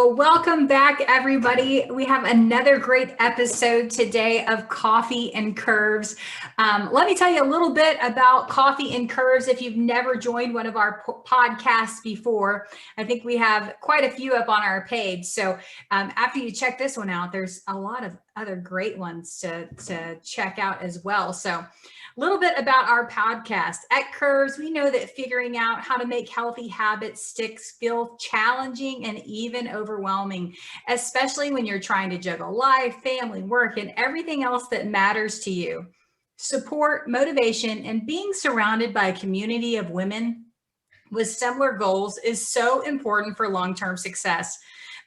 Well, welcome back, everybody. We have another great episode today of Coffee and Curves. Let me tell you a little bit about Coffee and Curves. If you've never joined one of our podcasts before, I think we have quite a few up on our page. So after you check this one out, there's a lot of other great ones to check out as well. So a little bit about our podcast. At Curves, we know that figuring out how to make healthy habits stick feel challenging and even overwhelming, especially when you're trying to juggle life, family, work, and everything else that matters to you. Support, motivation, and being surrounded by a community of women with similar goals is so important for long-term success.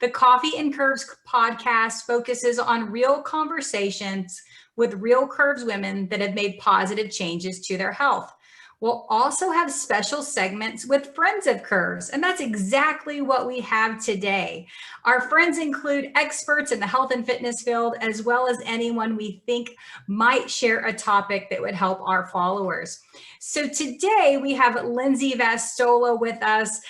The Coffee and Curves podcast focuses on real conversations with real Curves women that have made positive changes to their health. We'll also have special segments with friends of Curves, and that's exactly what we have today. Our friends include experts in the health and fitness field, as well as anyone we think might share a topic that would help our followers. So today we have Lindsay Vastola with us.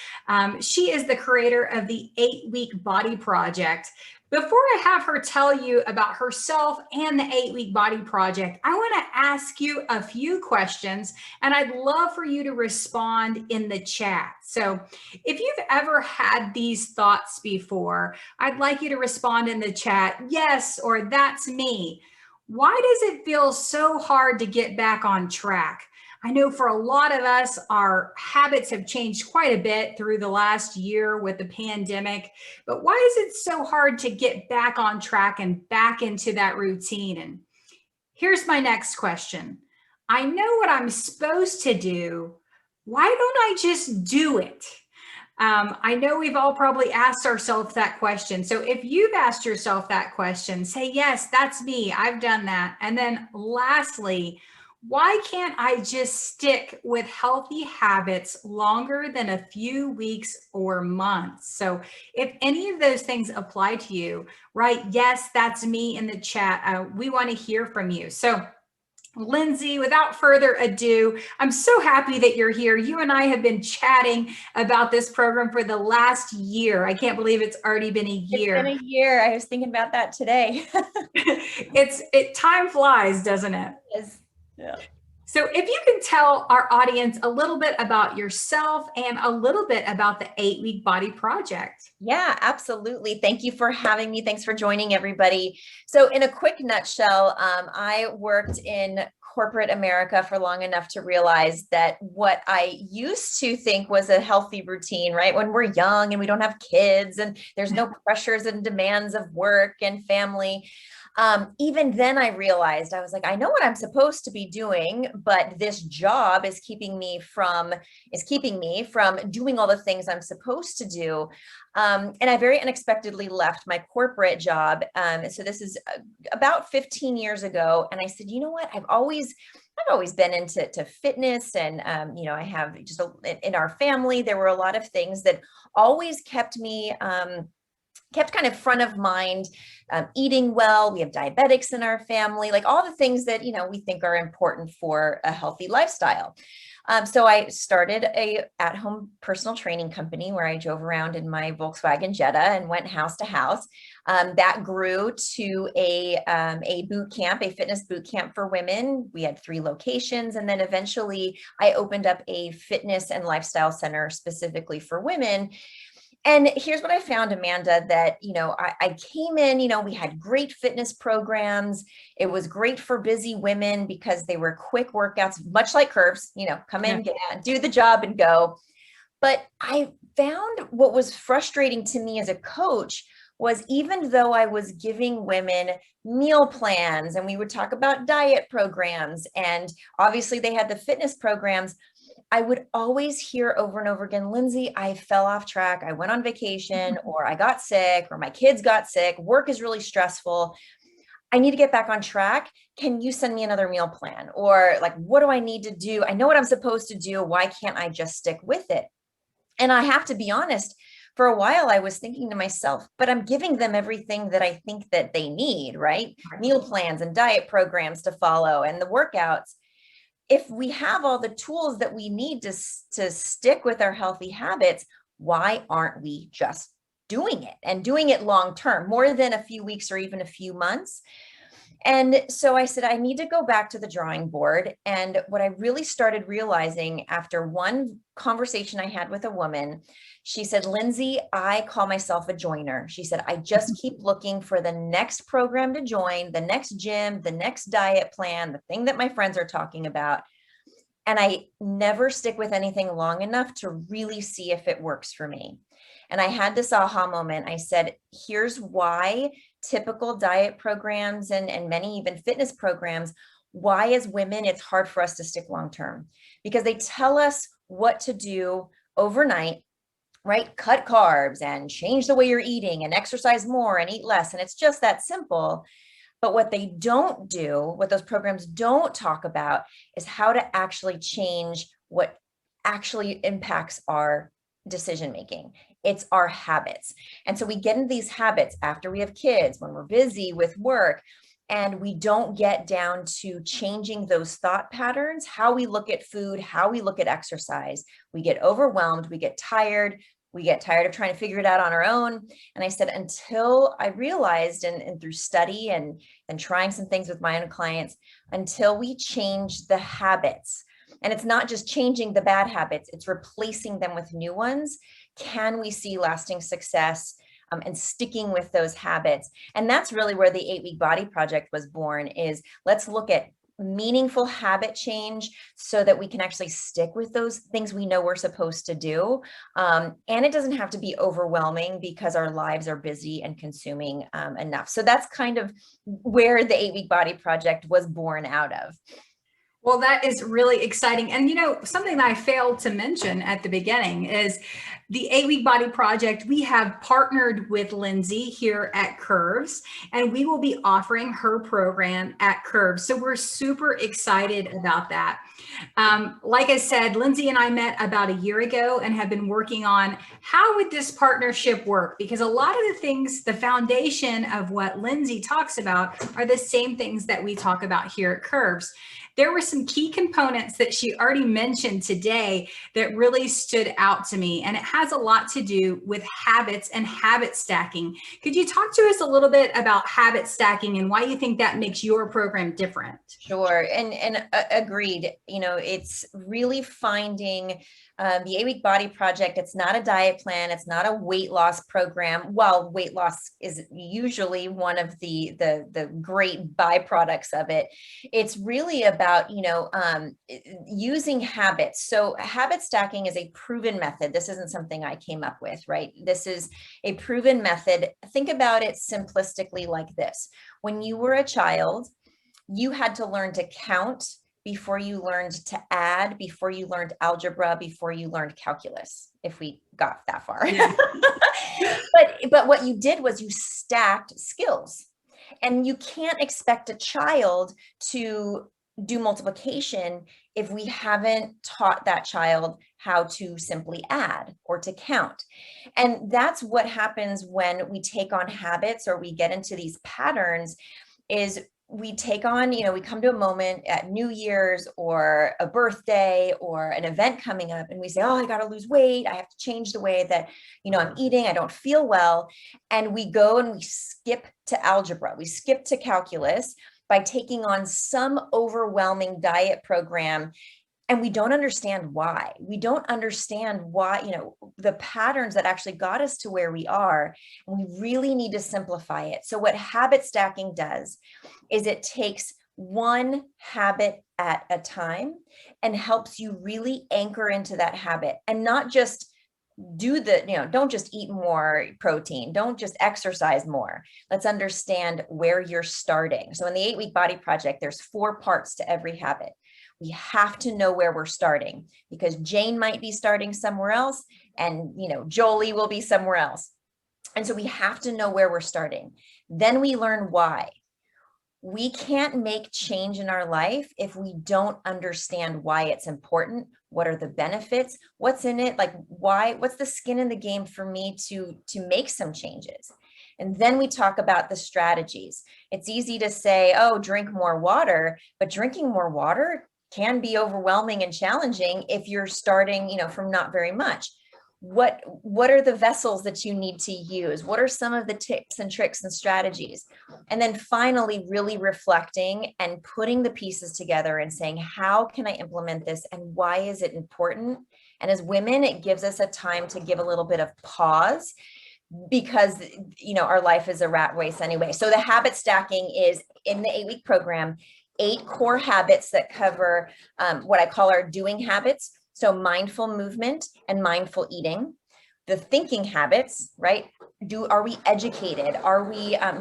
She is the creator of the 8-Week Body Project. Before I have her tell you about herself and the 8-Week Body Project, I want to ask you a few questions, and I'd love for you to respond in the chat. So if you've ever had these thoughts before, I'd like you to respond in the chat, yes, or that's me. Why does it feel so hard to get back on track? I know for a lot of us, our habits have changed quite a bit through the last year with the pandemic, but why is it so hard to get back on track and back into that routine? And here's my next question. I know what I'm supposed to do. Why don't I just do it? I know we've all probably asked ourselves that question. So if you've asked yourself that question, say, yes, that's me. I've done that. And then lastly, why can't I just stick with healthy habits longer than a few weeks or months? So if any of those things apply to you, write, yes, that's me in the chat. We want to hear from you. So Lindsay, without further ado, I'm so happy that you're here. You and I have been chatting about this program for the last year. I can't believe it's already been a year. It's been a year. I was thinking about that today. Time flies, doesn't it? Yes. Yeah. So if you can tell our audience a little bit about yourself and a little bit about the 8-Week Body Project. Yeah, absolutely. Thank you for having me. Thanks for joining, everybody. So in a quick nutshell, I worked in corporate America for long enough to realize that what I used to think was a healthy routine, right? When we're young and we don't have kids and there's no pressures and demands of work and family. Even then I realized, I was like, I know what I'm supposed to be doing, but this job is keeping me from doing all the things I'm supposed to do. And I very unexpectedly left my corporate job. So this is about 15 years ago. And I said, you know what, I've always been into fitness, and I have just in our family, there were a lot of things that always kept me kept kind of front of mind, eating well. We have diabetics in our family, like all the things that, we think are important for a healthy lifestyle. So I started a at-home personal training company where I drove around in my Volkswagen Jetta and went house to house. That grew to a boot camp, a fitness boot camp for women. We had 3 locations. And then eventually I opened up a fitness and lifestyle center specifically for women. And here's what I found, Amanda, that, I came in, we had great fitness programs. It was great for busy women because they were quick workouts, much like Curves, come in, get out, do the job and go. But I found what was frustrating to me as a coach was, even though I was giving women meal plans and we would talk about diet programs, and obviously they had the fitness programs, I would always hear over and over again, Lindsay, I fell off track. I went on vacation, or I got sick, or my kids got sick. Work is really stressful. I need to get back on track. Can you send me another meal plan? Or like, what do I need to do? I know what I'm supposed to do. Why can't I just stick with it? And I have to be honest, for a while, I was thinking to myself, but I'm giving them everything that I think that they need, right? Meal plans and diet programs to follow and the workouts. If we have all the tools that we need to stick with our healthy habits, why aren't we just doing it and doing it long term, more than a few weeks or even a few months. And so I said, I need to go back to the drawing board. And what I really started realizing after one conversation I had with a woman, she said, Lindsay, I call myself a joiner. She said, I just keep looking for the next program to join, the next gym, the next diet plan, the thing that my friends are talking about. And I never stick with anything long enough to really see if it works for me. And I had this aha moment. I said, here's why typical diet programs and many even fitness programs, why as women, it's hard for us to stick long-term, because they tell us what to do overnight, right? Cut carbs and change the way you're eating and exercise more and eat less. And it's just that simple. But what they don't do, what those programs don't talk about, is how to actually change what actually impacts our decision making. It's our habits. And so we get into these habits after we have kids, when we're busy with work, and we don't get down to changing those thought patterns, how we look at food, how we look at exercise. We get overwhelmed, we get tired. We get tired of trying to figure it out on our own. And I said, until I realized, and through study and trying some things with my own clients, until we change the habits, and it's not just changing the bad habits, it's replacing them with new ones, can we see lasting success and sticking with those habits? And that's really where the 8-Week Body Project was born, is let's look at meaningful habit change so that we can actually stick with those things we know we're supposed to do. And it doesn't have to be overwhelming because our lives are busy and consuming enough. So that's kind of where the 8-Week Body Project was born out of. Well, that is really exciting. And, something that I failed to mention at the beginning is the 8-Week Body Project. We have partnered with Lindsay here at Curves, and we will be offering her program at Curves. So we're super excited about that. Like I said, Lindsay and I met about a year ago and have been working on how would this partnership work? Because a lot of the things, the foundation of what Lindsay talks about are the same things that we talk about here at Curves. There were some key components that she already mentioned today that really stood out to me, and it has a lot to do with habits and habit stacking. Could you talk to us a little bit about habit stacking and why you think that makes your program different? Sure. And agreed. It's really finding the 8-Week Body Project. It's not a diet plan. It's not a weight loss program. While weight loss is usually one of the great byproducts of it, it's really about, using habits. So habit stacking is a proven method. This isn't something I came up with, right? This is a proven method. Think about it simplistically like this. When you were a child, you had to learn to count before you learned to add, before you learned algebra, before you learned calculus, if we got that far. Yeah. But what you did was you stacked skills. And you can't expect a child to do multiplication if we haven't taught that child how to simply add or to count. And that's what happens when we take on habits or we get into these patterns, is we take on, we come to a moment at New Year's or a birthday or an event coming up, and we say, oh, I got to lose weight. I have to change the way that, I'm eating. I don't feel well. And we go and we skip to algebra. We skip to calculus by taking on some overwhelming diet program. And we don't understand why. We don't understand why, the patterns that actually got us to where we are. And we really need to simplify it. So what habit stacking does is it takes one habit at a time and helps you really anchor into that habit, and not just don't just eat more protein. Don't just exercise more. Let's understand where you're starting. So in the 8-Week Body Project, there's 4 parts to every habit. We have to know where we're starting, because Jane might be starting somewhere else and, Jolie will be somewhere else. And so we have to know where we're starting. Then we learn why. We can't make change in our life if we don't understand why it's important. What are the benefits? What's in it? Like, why? What's the skin in the game for me to make some changes? And then we talk about the strategies. It's easy to say, oh, drink more water, but drinking more water can be overwhelming and challenging if you're starting, from not very much. what are the vessels that you need to use? What are some of the tips and tricks and strategies? And then finally, really reflecting and putting the pieces together and saying, how can I implement this and why is it important? And as women, it gives us a time to give a little bit of pause, because our life is a rat race anyway. So the habit stacking is in the 8-week program, 8 core habits that cover what I call our doing habits. So mindful movement and mindful eating. The thinking habits, right? Are we educated?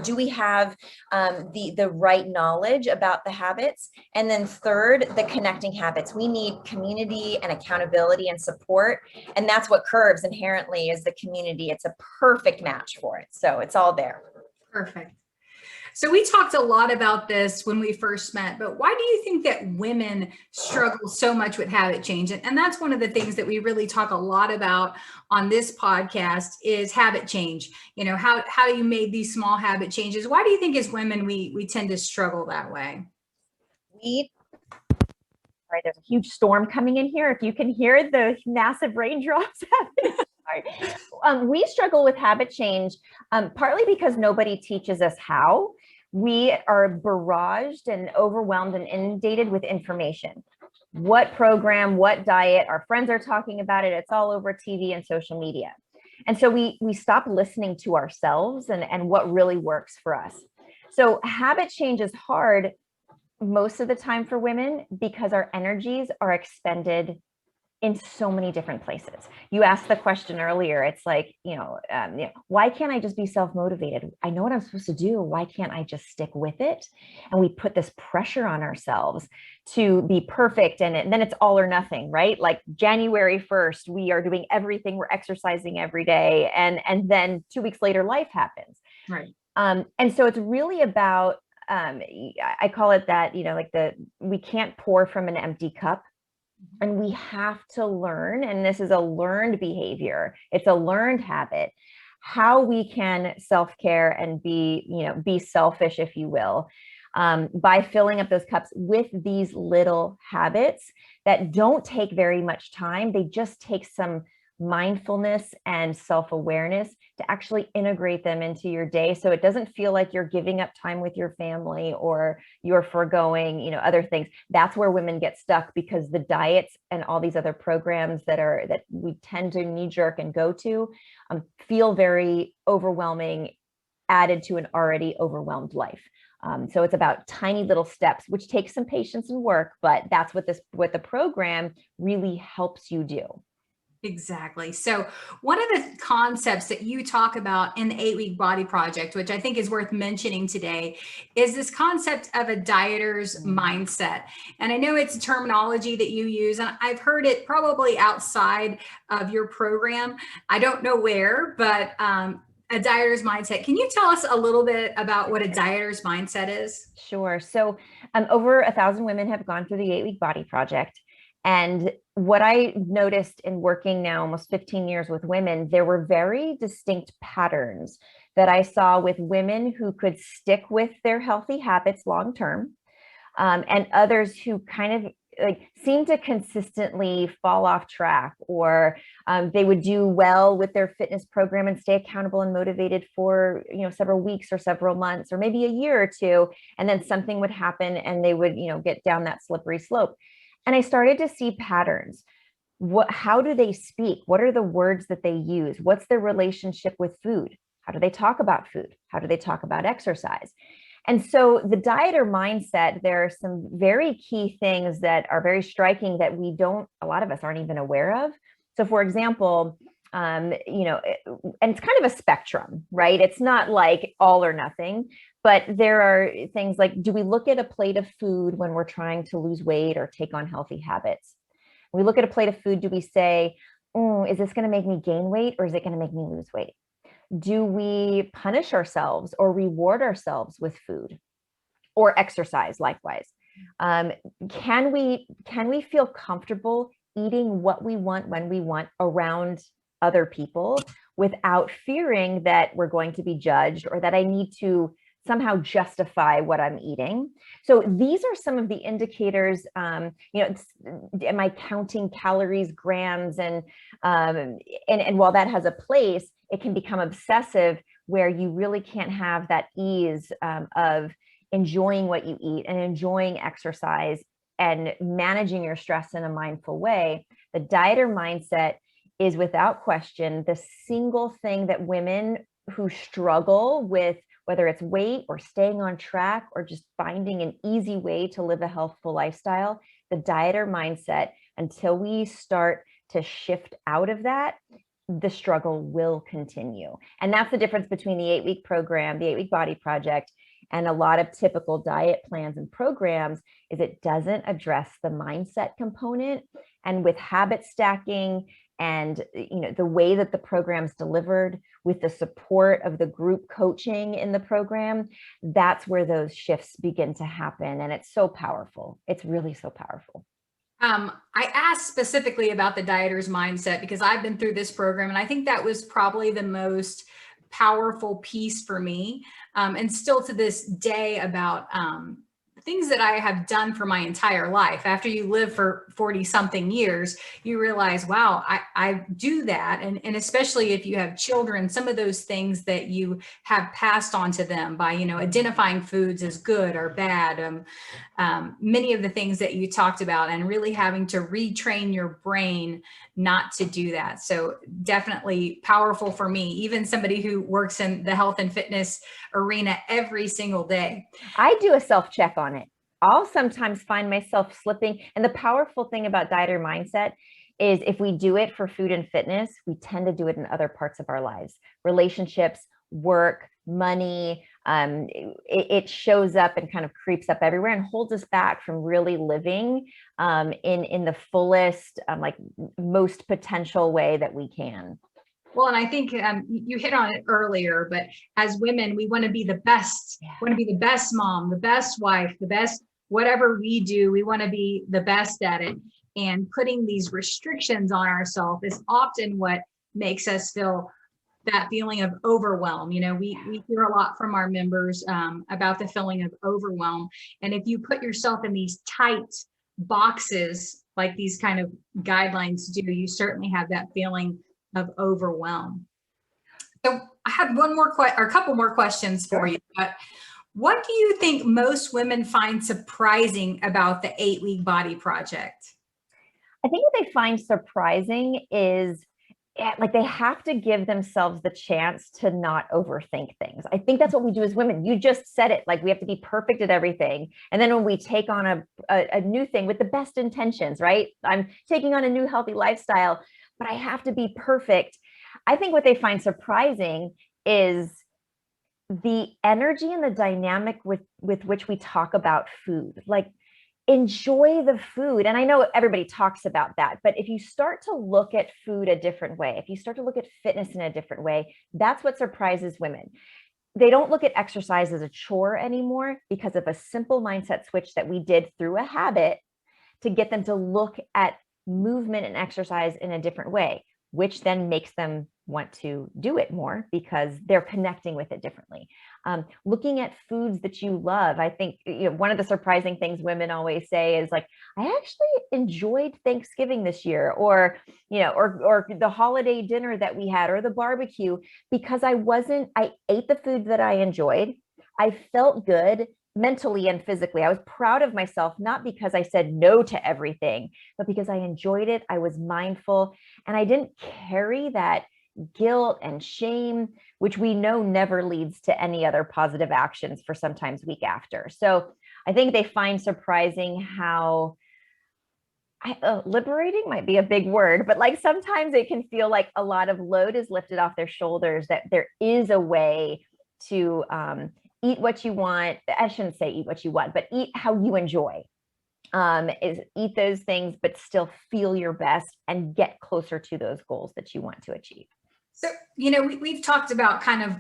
Do we have the right knowledge about the habits? And then third, the connecting habits. We need community and accountability and support. And that's what Curves inherently is, the community. It's a perfect match for it. So it's all there. Perfect. So we talked a lot about this when we first met, but why do you think that women struggle so much with habit change? And that's one of the things that we really talk a lot about on this podcast is habit change. How you made these small habit changes. Why do you think as women, we tend to struggle that way? Right, there's a huge storm coming in here. If you can hear the massive raindrops happening. We struggle with habit change, partly because nobody teaches us how. We are barraged and overwhelmed and inundated with information. What program, what diet, our friends are talking about it. It's all over TV and social media. And so we stop listening to ourselves and what really works for us. So habit change is hard most of the time for women because our energies are expended in so many different places. You asked the question earlier. It's like, why can't I just be self-motivated? I know what I'm supposed to do. Why can't I just stick with it? And we put this pressure on ourselves to be perfect. And then it's all or nothing, right? Like January 1st, we are doing everything. We're exercising every day. And then 2 weeks later, life happens. Right. And so it's really about, I call it that, we can't pour from an empty cup. And we have to learn, and this is a learned behavior, it's a learned habit, how we can self-care and be selfish, if you will, by filling up those cups with these little habits that don't take very much time. They just take some mindfulness and self-awareness to actually integrate them into your day, so it doesn't feel like you're giving up time with your family or you're foregoing other things. That's where women get stuck, because the diets and all these other programs that we tend to knee-jerk and go to feel very overwhelming, added to an already overwhelmed life. So it's about tiny little steps, which takes some patience and work, but that's what the program really helps you do. Exactly. So one of the concepts that you talk about in the 8-week body project, which I think is worth mentioning today, is this concept of a dieter's mindset. And I know it's a terminology that you use, and I've heard it probably outside of your program. I don't know where, but a dieter's mindset. Can you tell us a little bit about what a dieter's mindset is? Sure. So over 1,000 women have gone through the 8-week body project. And what I noticed in working now almost 15 years with women, there were very distinct patterns that I saw with women who could stick with their healthy habits long-term, and others who kind of seemed to consistently fall off track, or they would do well with their fitness program and stay accountable and motivated for several weeks or several months or maybe a year or two, and then something would happen and they would get down that slippery slope. And I started to see patterns. How do they speak? What are the words that they use? What's their relationship with food? How do they talk about food? How do they talk about exercise? And so the dieter mindset, there are some very key things that are very striking that a lot of us aren't even aware of. So for example, and it's kind of a spectrum, right? It's not like all or nothing, but there are things like, do we look at a plate of food when we're trying to lose weight or take on healthy habits? We look at a plate of food, do we say, is this going to make me gain weight or is it going to make me lose weight? Do we punish ourselves or reward ourselves with food or exercise likewise? Can we feel comfortable eating what we want when we want around other people without fearing that we're going to be judged or that I need to somehow justify what I'm eating. So these are some of the indicators. Am I counting calories, grams, and while that has a place, it can become obsessive, where you really can't have that ease of enjoying what you eat and enjoying exercise and managing your stress in a mindful way. The dieter mindset is without question the single thing that women who struggle with, whether it's weight or staying on track or just finding an easy way to live a healthful lifestyle, the dieter mindset, until we start to shift out of that, the struggle will continue. And that's the difference between the 8-week program, the 8-week body project, and a lot of typical diet plans and programs, is it doesn't address the mindset component. And with habit stacking and the way that the program's delivered, with the support of the group coaching in the program, that's where those shifts begin to happen. And it's so powerful. It's really so powerful. I asked specifically about the dieter's mindset because I've been through this program, and I think that was probably the most powerful piece for me. And still to this day, about things that I have done for my entire life. After you live for 40 something years, you realize, wow, I do that. And especially if you have children, some of those things that you have passed on to them by, identifying foods as good or bad, many of the things that you talked about, and really having to retrain your brain not to do that. So definitely powerful for me, even somebody who works in the health and fitness arena every single day. I do a self-check on it. I'll sometimes find myself slipping. And the powerful thing about dieter mindset is, if we do it for food and fitness, we tend to do it in other parts of our lives, relationships, work, money. It shows up and kind of creeps up everywhere and holds us back from really living in the fullest, most potential way that we can. Well, and I think you hit on it earlier, but as women, we want to be the best. Yeah. Want to be the best mom, the best wife, the best whatever we do. We want to be the best at it. And putting these restrictions on ourselves is often what makes us feel that feeling of overwhelm. We hear a lot from our members about the feeling of overwhelm. And if you put yourself in these tight boxes, like these kind of guidelines do, you certainly have that feeling of overwhelm. So I had one more or a couple more questions for you. But what do you think most women find surprising about the 8-week body project? I think what they find surprising is they have to give themselves the chance to not overthink things. I think that's what we do as women. You just said it, we have to be perfect at everything. And then when we take on a new thing with the best intentions, right? I'm taking on a new healthy lifestyle, but I have to be perfect. I think what they find surprising is the energy and the dynamic with which we talk about food. Enjoy the food. And I know everybody talks about that, but if you start to look at food a different way, if you start to look at fitness in a different way, that's what surprises women. They don't look at exercise as a chore anymore because of a simple mindset switch that we did through a habit to get them to look at movement and exercise in a different way, which then makes them want to do it more because they're connecting with it differently. Looking at foods that you love. I think one of the surprising things women always say is I actually enjoyed Thanksgiving this year, or the holiday dinner that we had, or the barbecue, because I ate the food that I enjoyed. I felt good mentally and physically. I was proud of myself, not because I said no to everything, but because I enjoyed it. I was mindful, and I didn't carry that guilt and shame, which we know never leads to any other positive actions for sometimes week after. So I think they find surprising how liberating might be a big word, but sometimes it can feel like a lot of load is lifted off their shoulders, that there is a way to eat what you want. I shouldn't say eat what you want, but eat how you enjoy. Is eat those things, but still feel your best and get closer to those goals that you want to achieve. So, we've talked about kind of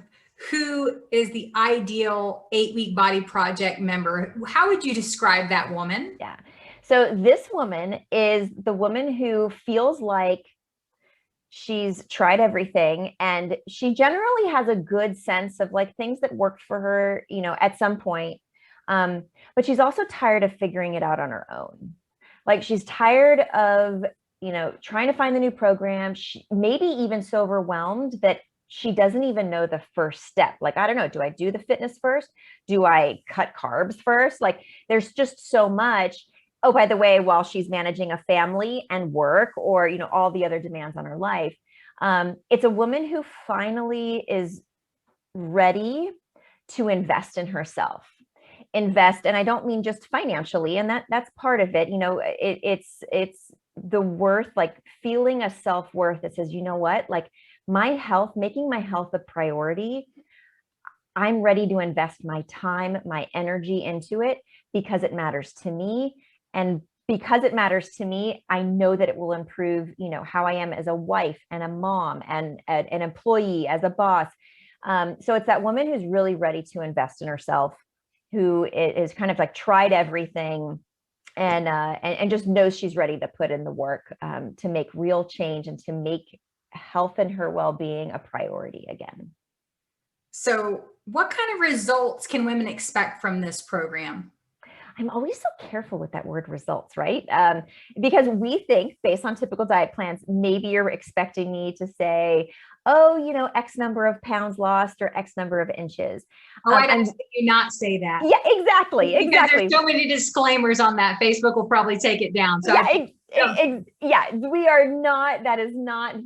who is the ideal 8-week body project member. How would you describe that woman? Yeah. So this woman is the woman who feels like She's tried everything, and she generally has a good sense of like things that worked for her, at some point. But she's also tired of figuring it out on her own. Like she's tired of, trying to find the new program. She maybe even so overwhelmed that she doesn't even know the first step. Like, I don't know, do I do the fitness first? Do I cut carbs first? Like, there's just so much. Oh, by the way, while she's managing a family and work, or, all the other demands on her life, it's a woman who finally is ready to invest in herself. Invest, and I don't mean just financially, and that's part of it. It's the worth, like feeling a self-worth that says, you know what, like my health, making my health a priority. I'm ready to invest my time, my energy into it because it matters to me. And because it matters to me, I know that it will improve, how I am as a wife and a mom and an employee, as a boss. So it's that woman who's really ready to invest in herself, who is kind of like tried everything and just knows she's ready to put in the work to make real change and to make health and her well-being a priority again. So what kind of results can women expect from this program? I'm always so careful with that word results, right? Because we think based on typical diet plans, maybe you're expecting me to say, oh, X number of pounds lost or X number of inches. Oh, I'd ask you not say that. Yeah, exactly. Because there's so many disclaimers on that. Facebook will probably take it down. So yeah, we are not, that is not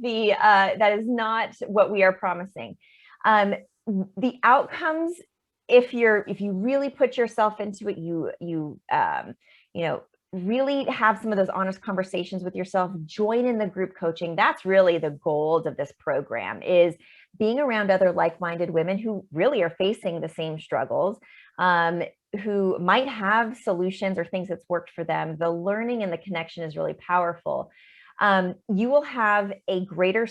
what we are promising. The outcomes, if you really put yourself into it, you really have some of those honest conversations with yourself, join in the group coaching. That's really the gold of this program, is being around other like-minded women who really are facing the same struggles, who might have solutions or things that's worked for them. The learning and the connection is really powerful. You will have a greater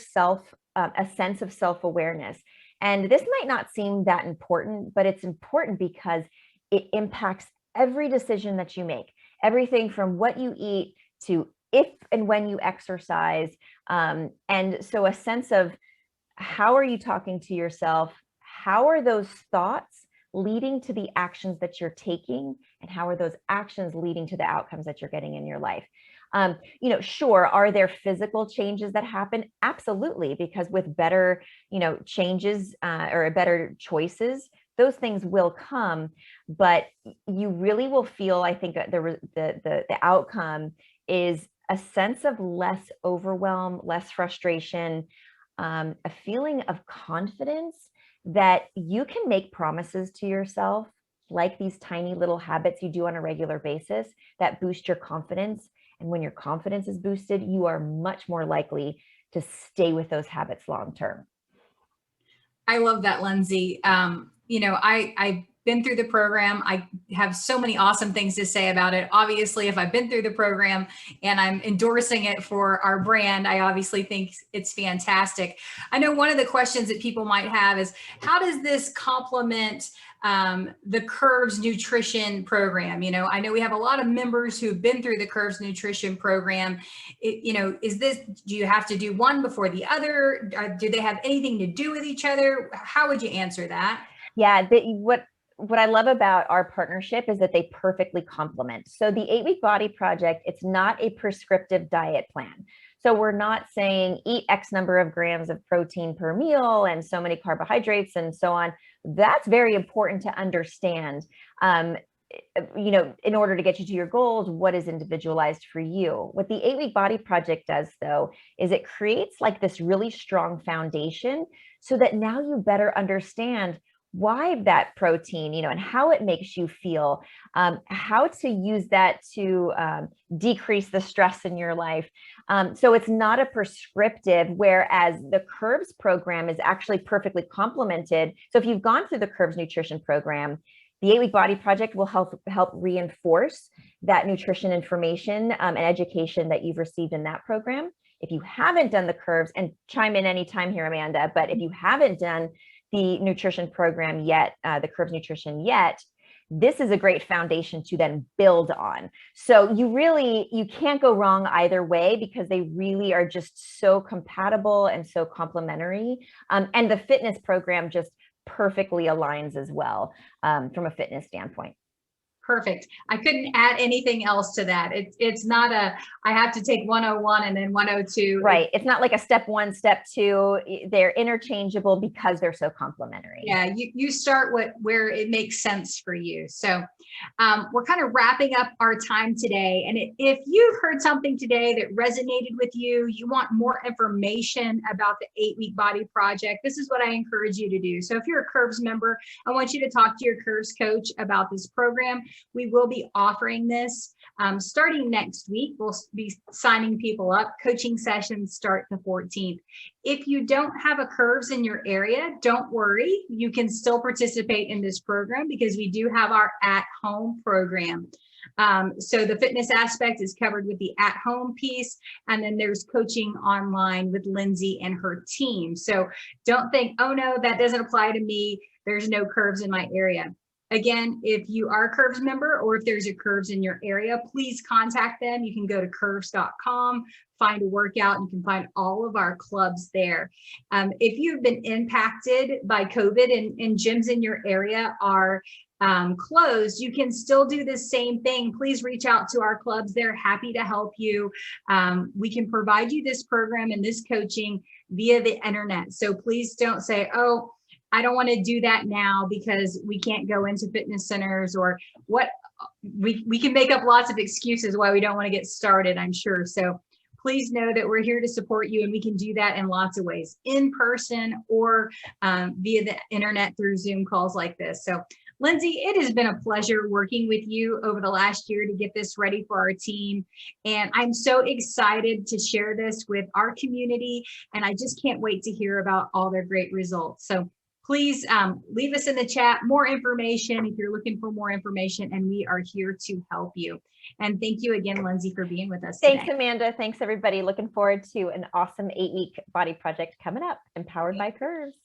a sense of self-awareness. And this might not seem that important, but it's important because it impacts every decision that you make, everything from what you eat to if and when you exercise. And so a sense of, how are you talking to yourself? How are those thoughts leading to the actions that you're taking? And how are those actions leading to the outcomes that you're getting in your life? Sure, are there physical changes that happen? Absolutely, because with better, changes or better choices, those things will come. But you really will feel, I think, the outcome is a sense of less overwhelm, less frustration, a feeling of confidence that you can make promises to yourself, like these tiny little habits you do on a regular basis that boost your confidence. And when your confidence is boosted, you are much more likely to stay with those habits long term. I love that, Lindsay. I've been through the program. I have so many awesome things to say about it. Obviously, if I've been through the program and I'm endorsing it for our brand, I obviously think it's fantastic. I know one of the questions that people might have is, how does this complement the Curves nutrition program? I know we have a lot of members who've been through the Curves nutrition program. Do you have to do one before the other? Do they have anything to do with each other? How would you answer that? Yeah, what I love about our partnership is that they perfectly complement. So the 8-Week Body Project, it's not a prescriptive diet plan. So we're not saying eat X number of grams of protein per meal and so many carbohydrates and so on. That's very important to understand. In order to get you to your goals, what is individualized for you. What the 8-Week Body Project does, though, is it creates like this really strong foundation so that now you better understand why that protein, and how it makes you feel, how to use that to decrease the stress in your life. So it's not a prescriptive, whereas the Curves program is actually perfectly complemented. So if you've gone through the Curves nutrition program, the 8-Week Body Project will help reinforce that nutrition information and education that you've received in that program. If you haven't done the Curves, and chime in anytime here, Amanda, but if you haven't done the nutrition program yet, the Curves nutrition yet, this is a great foundation to then build on. So you can't go wrong either way, because they really are just so compatible and so complementary. And the fitness program just perfectly aligns as well, from a fitness standpoint. Perfect. I couldn't add anything else to that. It's not I have to take 101 and then 102. Right. It's not like a step one, step two. They're interchangeable because they're so complementary. Yeah, you start where it makes sense for you. So we're kind of wrapping up our time today. And if you've heard something today that resonated with you, you want more information about the 8-week body project, this is what I encourage you to do. So if you're a Curves member, I want you to talk to your Curves coach about this program. We will be offering this starting next week. We'll be signing people up. Coaching sessions start the 14th. If you don't have a Curves in your area, don't worry. You can still participate in this program because we do have our at-home program. So the fitness aspect is covered with the at-home piece, and then there's coaching online with Lindsay and her team. So don't think, oh no, that doesn't apply to me. There's no Curves in my area. Again, if you are a Curves member or if there's a Curves in your area, please contact them. You can go to curves.com, find a workout, and you can find all of our clubs there. If you've been impacted by COVID and gyms in your area are closed, you can still do the same thing. Please reach out to our clubs. They're happy to help you. We can provide you this program and this coaching via the internet. So please don't say, oh, I don't want to do that now because we can't go into fitness centers, or what. We can make up lots of excuses why we don't want to get started, I'm sure. So please know that we're here to support you, and we can do that in lots of ways, in person or via the internet through Zoom calls like this. So Lindsay, it has been a pleasure working with you over the last year to get this ready for our team. And I'm so excited to share this with our community. And I just can't wait to hear about all their great results. So please leave us in the chat more information if you're looking for more information, and we are here to help you. And thank you again, Lindsay, for being with us today. Thanks, Amanda. Thanks, everybody. Looking forward to an awesome 8-week body project coming up, empowered by Curves.